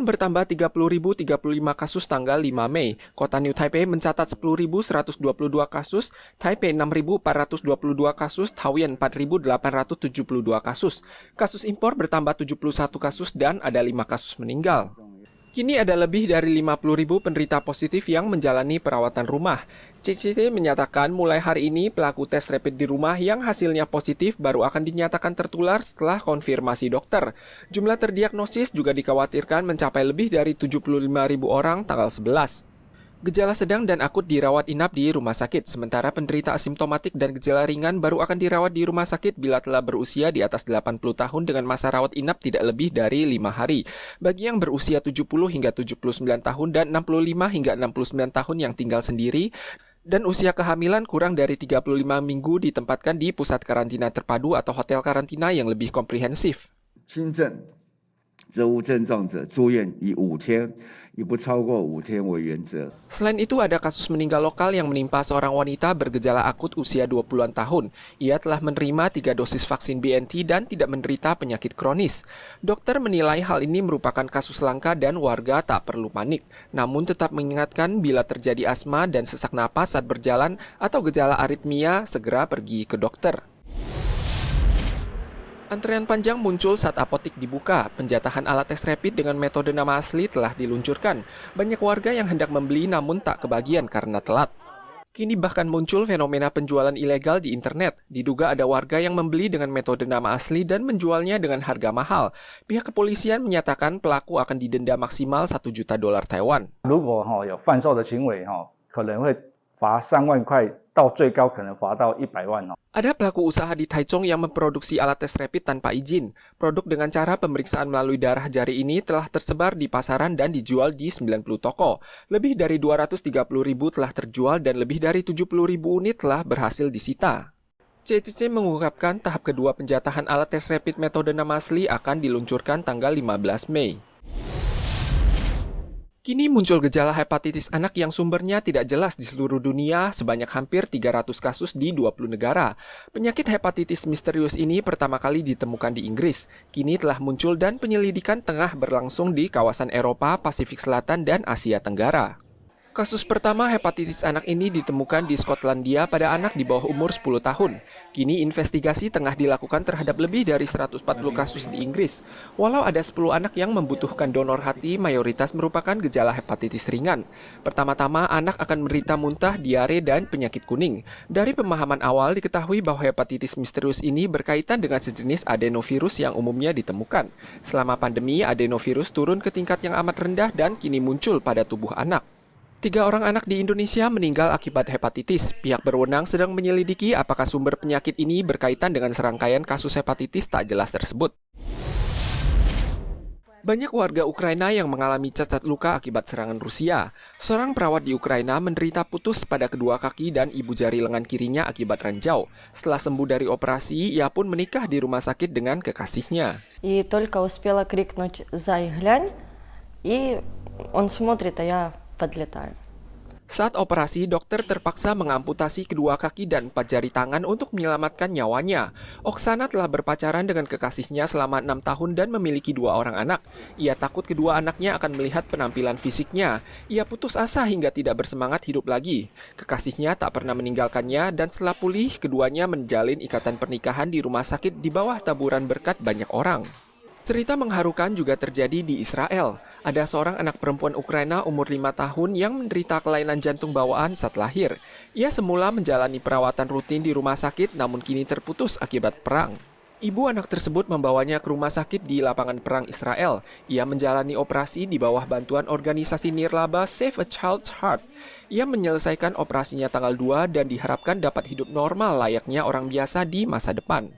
bertambah 30.035 kasus tanggal 5 Mei. Kota New Taipei mencatat 10.122 kasus, Taipei 6.422 kasus, Taoyuan 4.872 kasus. Kasus impor bertambah 71 kasus dan ada 5 kasus meninggal. Kini ada lebih dari 50.000 penderita positif yang menjalani perawatan rumah. CCTV menyatakan mulai hari ini pelaku tes rapid di rumah yang hasilnya positif baru akan dinyatakan tertular setelah konfirmasi dokter. Jumlah terdiagnosis juga dikhawatirkan mencapai lebih dari 75.000 orang tanggal 11. Gejala sedang dan akut dirawat inap di rumah sakit, sementara penderita asimptomatik dan gejala ringan baru akan dirawat di rumah sakit bila telah berusia di atas 80 tahun dengan masa rawat inap tidak lebih dari 5 hari. Bagi yang berusia 70 hingga 79 tahun dan 65 hingga 69 tahun yang tinggal sendiri, dan usia kehamilan kurang dari 35 minggu ditempatkan di pusat karantina terpadu atau hotel karantina yang lebih komprehensif. 责无症状者住院以5天，以不超过5天为原则。 Selain itu ada kasus meninggal lokal yang menimpa seorang wanita bergejala akut usia 20-an tahun. Ia telah menerima 3 dosis vaksin BNT dan tidak menderita penyakit kronis. Dokter menilai hal ini merupakan kasus langka dan warga tak perlu panik. Namun tetap mengingatkan bila terjadi asma dan sesak napas saat berjalan atau gejala aritmia, segera pergi ke dokter. Antrean panjang muncul saat apotik dibuka. Penjatahan alat tes rapid dengan metode nama asli telah diluncurkan. Banyak warga yang hendak membeli namun tak kebagian karena telat. Kini bahkan muncul fenomena penjualan ilegal di internet. Diduga ada warga yang membeli dengan metode nama asli dan menjualnya dengan harga mahal. Pihak kepolisian menyatakan pelaku akan didenda maksimal 1 juta dolar Taiwan. 如果有贩售的行为可能会罚3万块到最高可能罚到100万。 Ada pelaku usaha di Taichung yang memproduksi alat tes rapid tanpa izin. Produk dengan cara pemeriksaan melalui darah jari ini telah tersebar di pasaran dan dijual di 90 toko. Lebih dari 230.000 telah terjual dan lebih dari 70.000 unit telah berhasil disita. CCC mengungkapkan tahap kedua penjatahan alat tes rapid metode nama asli akan diluncurkan tanggal 15 Mei. Kini muncul gejala hepatitis anak yang sumbernya tidak jelas di seluruh dunia sebanyak hampir 300 kasus di 20 negara. Penyakit hepatitis misterius ini pertama kali ditemukan di Inggris. Kini telah muncul dan penyelidikan tengah berlangsung di kawasan Eropa, Pasifik Selatan, dan Asia Tenggara. Kasus pertama hepatitis anak ini ditemukan di Skotlandia pada anak di bawah umur 10 tahun. Kini investigasi tengah dilakukan terhadap lebih dari 140 kasus di Inggris. Walau ada 10 anak yang membutuhkan donor hati, mayoritas merupakan gejala hepatitis ringan. Pertama-tama, anak akan menderita muntah, diare, dan penyakit kuning. Dari pemahaman awal diketahui bahwa hepatitis misterius ini berkaitan dengan sejenis adenovirus yang umumnya ditemukan. Selama pandemi, adenovirus turun ke tingkat yang amat rendah dan kini muncul pada tubuh anak. 3 orang anak di Indonesia meninggal akibat hepatitis. Pihak berwenang sedang menyelidiki apakah sumber penyakit ini berkaitan dengan serangkaian kasus hepatitis tak jelas tersebut. Banyak warga Ukraina yang mengalami cacat luka akibat serangan Rusia. Seorang perawat di Ukraina menderita putus pada kedua kaki dan ibu jari lengan kirinya akibat ranjau. Setelah sembuh dari operasi, ia pun menikah di rumah sakit dengan kekasihnya. И только успела крикнуть «Зай, глянь!» и он смотрит, а я подлетаю. Saat operasi, dokter terpaksa mengamputasi kedua kaki dan 4 jari tangan untuk menyelamatkan nyawanya. Oksana telah berpacaran dengan kekasihnya selama 6 tahun dan memiliki 2 orang anak. Ia takut kedua anaknya akan melihat penampilan fisiknya. Ia putus asa hingga tidak bersemangat hidup lagi. Kekasihnya tak pernah meninggalkannya dan setelah pulih, keduanya menjalin ikatan pernikahan di rumah sakit di bawah taburan berkat banyak orang. Cerita mengharukan juga terjadi di Israel. Ada seorang anak perempuan Ukraina umur 5 tahun yang menderita kelainan jantung bawaan saat lahir. Ia semula menjalani perawatan rutin di rumah sakit namun kini terputus akibat perang. Ibu anak tersebut membawanya ke rumah sakit di lapangan perang Israel. Ia menjalani operasi di bawah bantuan organisasi nirlaba Save a Child's Heart. Ia menyelesaikan operasinya tanggal 2 dan diharapkan dapat hidup normal layaknya orang biasa di masa depan.